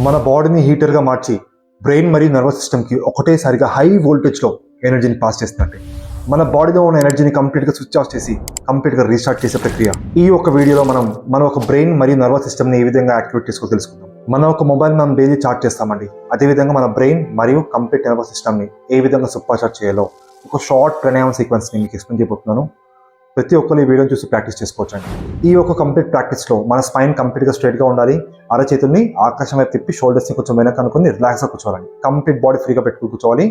మన బాడీని హీటర్గా మార్చి బ్రెయిన్ మరియు నర్వస్ సిస్టమ్కి ఒకటేసారిగా హై వోల్టేజ్లో ఎనర్జీని పాస్ చేస్తున్నట్టే మన బాడీలో ఉన్న ఎనర్జీని కంప్లీట్గా స్విచ్ ఆఫ్ చేసి కంప్లీట్గా రీస్టార్ట్ చేసే ప్రక్రియ. ఈ ఒక వీడియోలో మన ఒక బ్రెయిన్ మరియు నర్వస్ సిస్టమ్ని ఏ విధంగా యాక్టివేట్ చేసుకో తెలుసుకుందాం. మన ఒక మొబైల్ మనం డైలీ చార్జ్ చేస్తామండి. అదేవిధంగా మన బ్రెయిన్ మరియు కంప్లీట్ నర్వస్ సిస్టమ్ని ఏ విధంగా సూపర్ చార్జ్ చేయాలో ఒక షార్ట్ ప్రాణాయామం సీక్వెన్స్ని మీకు ఎక్స్ప్లెయిన్ చేయబోతున్నాను. ప్రతి ఒక్కరు ఈ వీడియోని చూసి ప్రాక్టీస్ చేసుకోవచ్చండి. ఈ ఒక కంప్లీట్ ప్రాక్టీస్లో మన స్పైన్ కంప్లీట్గా స్ట్రైట్గా ఉండాలి. అరచేతుల్ని ఆకాశం వైపు తిప్పి షోల్డర్స్ని కొంచెం వెనక అనుకుని రిలాక్స్గా కూర్చోవాలండి. కంప్లీట్ బాడీ ఫ్రీగా పెట్టుకుని కూర్చోవాలి.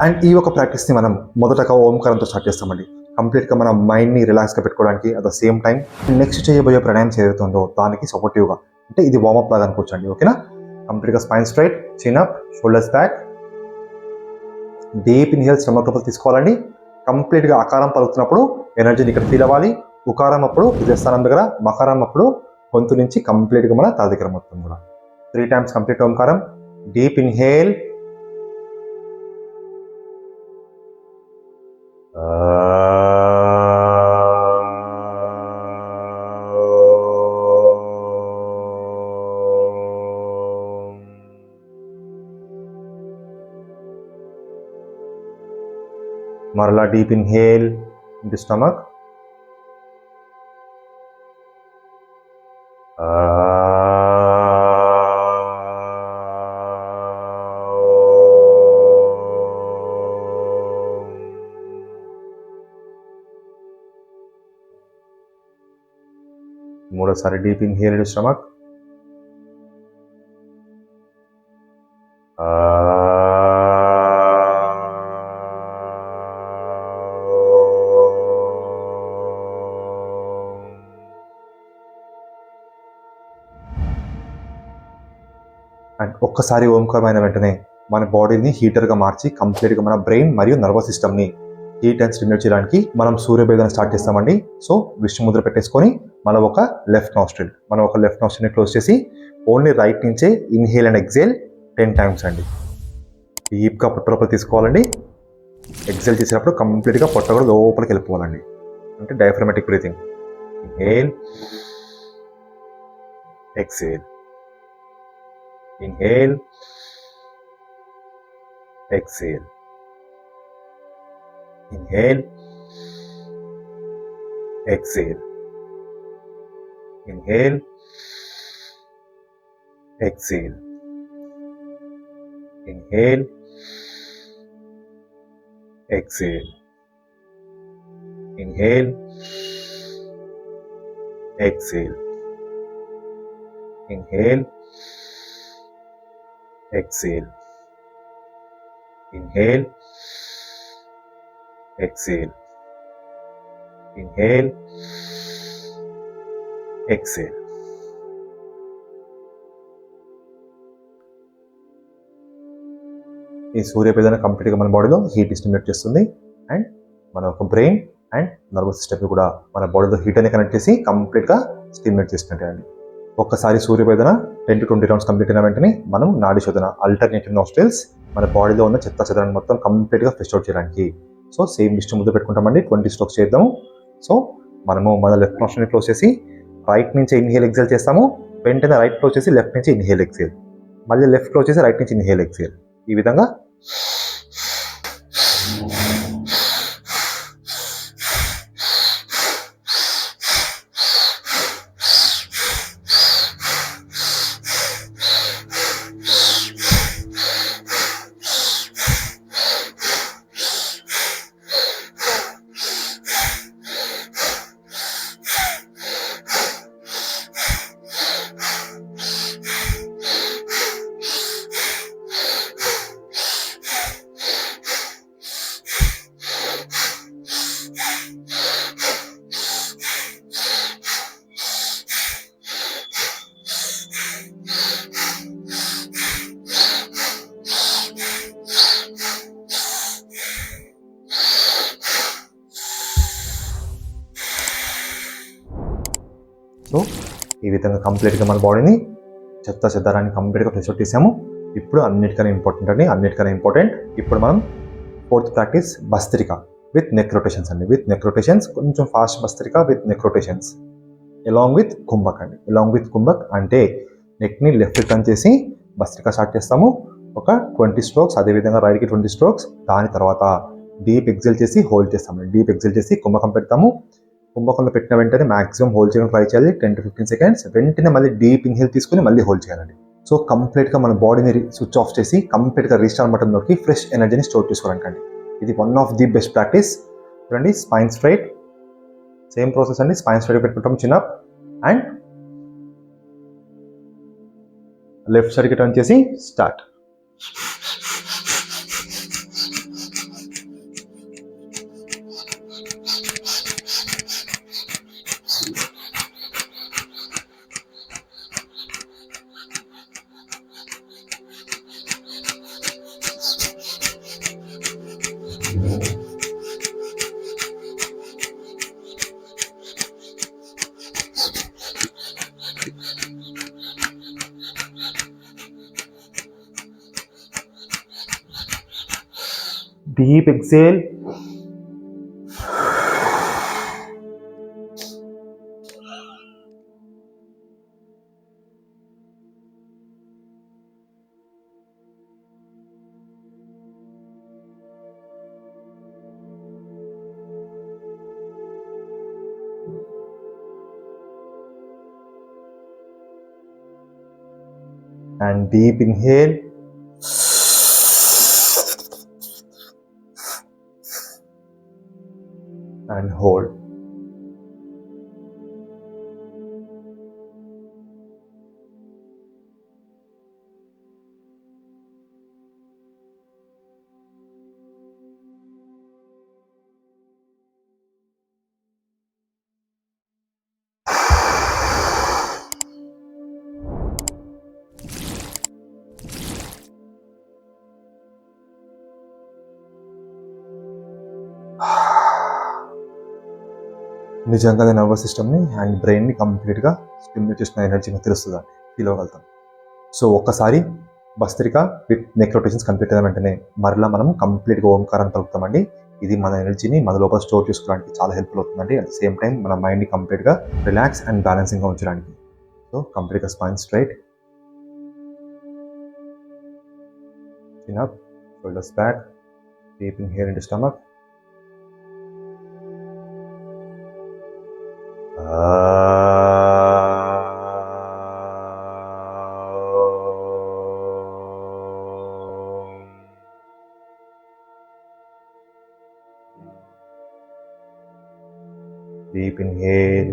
అండ్ ఈ ఒక ప్రాక్టీస్ని మనం మొదటగా ఓంకారంతో స్టార్ట్ చేస్తామండి. కంప్లీట్గా మన మైండ్ని రిలాక్స్గా పెట్టుకోవడానికి. At the same time next చేయబోయే ప్రాణాయామం ఏదైతుందో దానికి సపోర్టివ్గా, అంటే ఇది వార్మప్ లాగా అనుకోవచ్చండి. ఓకేనా? కంప్లీట్గా స్పైన్ స్ట్రైట్, చిన్ up, shoulders back. Deep inhale stomach లోపల తీసుకోవాలండి. కంప్లీట్గా అకారం పలుకుతున్నప్పుడు ఎనర్జీని ఇక్కడ ఫీల్ అవ్వాలి. ఉకారం అప్పుడు హృదయస్థానం దగ్గర, మకారం అప్పుడు గొంతు నుంచి కంప్లీట్గా మన తల దగ్గర మొత్తం కూడా 3 times కంప్లీట్ ఓంకారం. డీప్ ఇన్హేల్, మరలా డీప్ ఇన్హేల్ into stomach, మూడోసారి deep inhale into stomach, and ఒక్కసారి ఓంకారం అయిన వెంటనే మన బాడీని హీటర్గా మార్చి కంప్లీట్గా మన బ్రెయిన్ మరియు నర్వస్ సిస్టమ్ని హీట్ అండ్ స్టిమ్యులేట్ చేయడానికి మనం సూర్యభేదన స్టార్ట్ చేస్తామండి. సో విష్ణు ముద్ర పెట్టేసుకొని మనం ఒక లెఫ్ట్ నాస్ట్రిల్ని క్లోజ్ చేసి ఓన్లీ రైట్ నుంచే ఇన్హేల్ అండ్ ఎక్సేల్ 10 times అండి. డీప్గా పొట్ట లోపల తీసుకోవాలండి. ఎక్సేల్ చేసేటప్పుడు కంప్లీట్గా పొట్ట కూడా లోపలికి వెళ్ళిపోవాలండి. అంటే diaphragmatic breathing. Inhale, exhale, inhale, exhale, inhale, exhale, inhale, exhale, inhale, exhale, inhale, exhale, inhale, exhale, inhale, exhale, inhale, exhale. ఈ సూర్యపేదన కంప్లీట్గా మన బాడీలో హీట్ స్టిమ్యులేట్ చేస్తుంది. అండ్ మన ఒక బ్రెయిన్ అండ్ నర్వస్ సిస్టమ్ని కూడా మన బాడీలో హీట్ అని కనెక్ట్ చేసి కంప్లీట్గా స్టిమ్యులేట్ చేసినట్టే అండి. ఒక్కసారి సూర్యవేదన 10 to 20 rounds కంప్లీట్ అయిన వెంటనే మనం నాడి శోధన, ఆల్టర్నేటివ్ నాస్ట్రిల్స్, మన బాడీలో ఉన్న చెత్త చెదరాన్ని మొత్తం కంప్లీట్గా ఫ్రెష్ అవుట్ చేయడానికి. సో సేమ్ విష్ణు ముద్ర పెట్టుకుంటామండి. 20 strokes చేద్దాము. సో మనము మన లెఫ్ట్ నాస్ట్రిల్ని క్లోజ్ చేసి రైట్ నుంచి ఇన్హేల్ ఎక్సేల్ చేస్తాము. వెంటనే రైట్ క్లోజ్ చేసి లెఫ్ట్ నుంచి ఇన్హేల్ ఎక్సేల్, మళ్ళీ లెఫ్ట్ క్లోజ్ చేసి రైట్ నుంచి ఇన్హేల్ ఎక్సేల్. ఈ విధంగా సో ఈ విధంగా కంప్లీట్గా మన బాడీని చెత్త చెదారాన్ని కంప్లీట్గా ఫ్రెష్ అవుట్ చేసాము. ఇప్పుడు అన్నిటికన్నా ఇంపార్టెంట్ ఇప్పుడు మనం 4th practice bhastrika with neck rotations అండి. విత్ నెక్ రొటేషన్స్, కొంచెం fast bhastrika with neck rotations along with kumbhak అండి. అలాంగ్ విత్ కుంభక్ అంటే నెక్ని లెఫ్ట్ టర్న్ చేసి భస్త్రిక స్టార్ట్ చేస్తాము. ఒక 20 స్ట్రోక్స్, అదేవిధంగా రైట్కి 20 స్ట్రోక్స్. దాని తర్వాత డీప్ ఎక్సెల్ చేసి హోల్డ్ చేస్తాము. డీప్ ఎక్సెల్ చేసి కుంభకం పెడతాము. కుంభకంలో పెట్టిన వెంటనే మాక్సిమం హోల్డ్ చేయడం ట్రై చేయాలి 10 to 15 seconds. వెంటనే మళ్ళీ డీప్ ఇన్హేల్ తీసుకుని మళ్ళీ హోల్డ్ చేయాలండి. సో కంప్లీట్గా మన బాడీని స్విచ్ ఆఫ్ చేసి కంప్లీట్గా రీస్టార్ట్ బటన్ నొక్కి ఫ్రెష్ ఎనర్జీని స్టోర్ చేసుకోవడానికి. ఇది one of the best practice. చూడండి, స్పైన్ స్ట్రైట్, సేమ్ ప్రాసెస్ అండి. స్పైన్ స్ట్రైట్ పెట్టుకుంటాం, చిన్ అప్ అండ్ లెఫ్ట్ సైడ్కి టర్న్ చేసి start. Deep exhale. And deep inhale. And hold. నిజంగా నర్వస్ సిస్టమ్ని అండ్ బ్రెయిన్ని కంప్లీట్గా స్టిమ్యులేట్ చేసిన ఎనర్జీ మనకు తెలుస్తుంది, ఫీల్ అవ్వగలుగుతాం. సో ఒక్కసారి bhastrika with neck rotations complete అయిన వెంటనే మరలా మనం కంప్లీట్గా ఓంకారం కలుపుతామండి. ఇది మన ఎనర్జీని మన లోపల స్టోర్ చేసుకోవడానికి చాలా హెల్ప్ఫుల్ అవుతుందండి. అట్ ద సేమ్ టైం మన మైండ్ని కంప్లీట్గా రిలాక్స్ అండ్ బ్యాలెన్సింగ్గా ఉంచడానికి. సో కంప్లీట్గా spine straight, chin up, shoulders back, deep inhale into stomach. Deep inhale.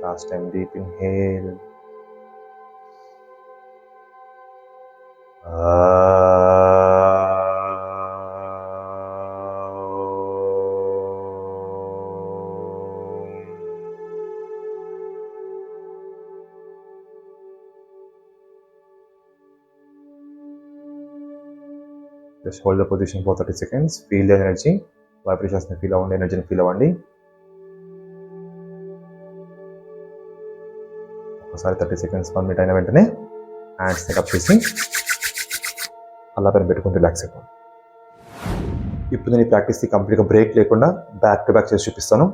Last time, deep inhale. Just hold the position for 30 seconds. Feel the energy. Vibrations ni feel avandi, energy ni feel avandi. ఒకసారి 30 seconds 1 minute అయిన వెంటనే hands up చేసి అలా పైన పెట్టుకుని relax అయిపోండి. ఇప్పుడు నేను ఈ ప్రాక్టీస్కి కంప్లీట్గా బ్రేక్ లేకుండా బ్యాక్ టు బ్యాక్ చేసి చూపిస్తాను.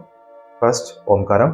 First Omkaram,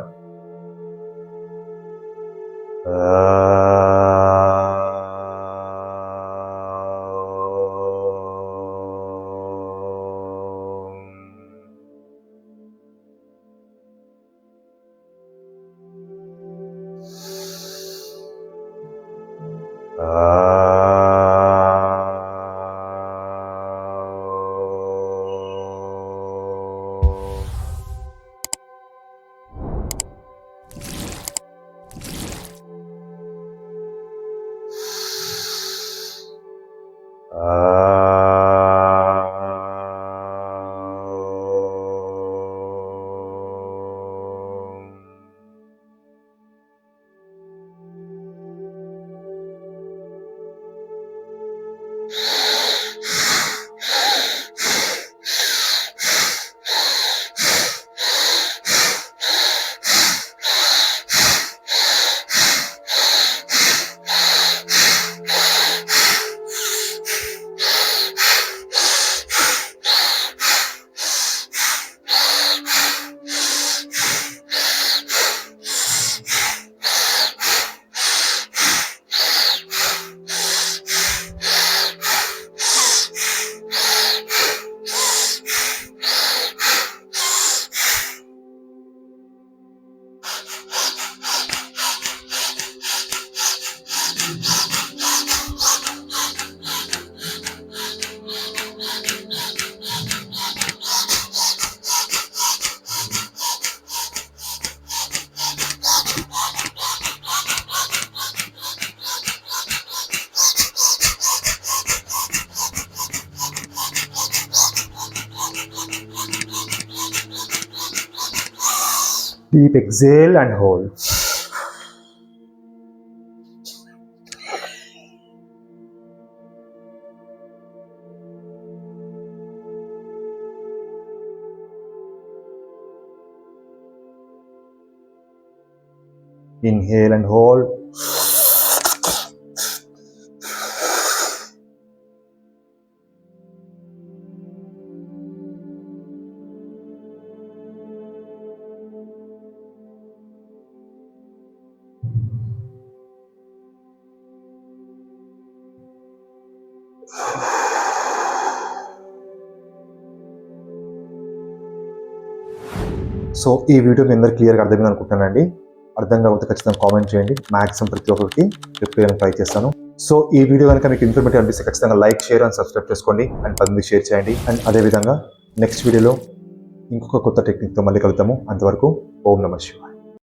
deep exhale and hold. Inhale and hold. So ఈ వీడియో మీ అందరు క్లియర్గా అర్థమైంది అనుకుంటున్నానండి. అర్థం కాకపోతే ఖచ్చితంగా కామెంట్ చేయండి. మ్యాక్సిమం ప్రతి ఒక్కరికి రిప్లై చేయడానికి ట్రై చేస్తాను. సో ఈ వీడియో కనుక మీకు ఇన్ఫర్మేటివ్ అనిపిస్తే ఖచ్చితంగా లైక్, షేర్ అండ్ సబ్స్క్రైబ్ చేసుకోండి అండ్ 10 మందికి షేర్ చేయండి. అండ్ అదేవిధంగా నెక్స్ట్ వీడియోలో ఇంకొక కొత్త టెక్నిక్తో మళ్ళీ కలుద్దాము. అంతవరకు ఓం నమః శివాయ.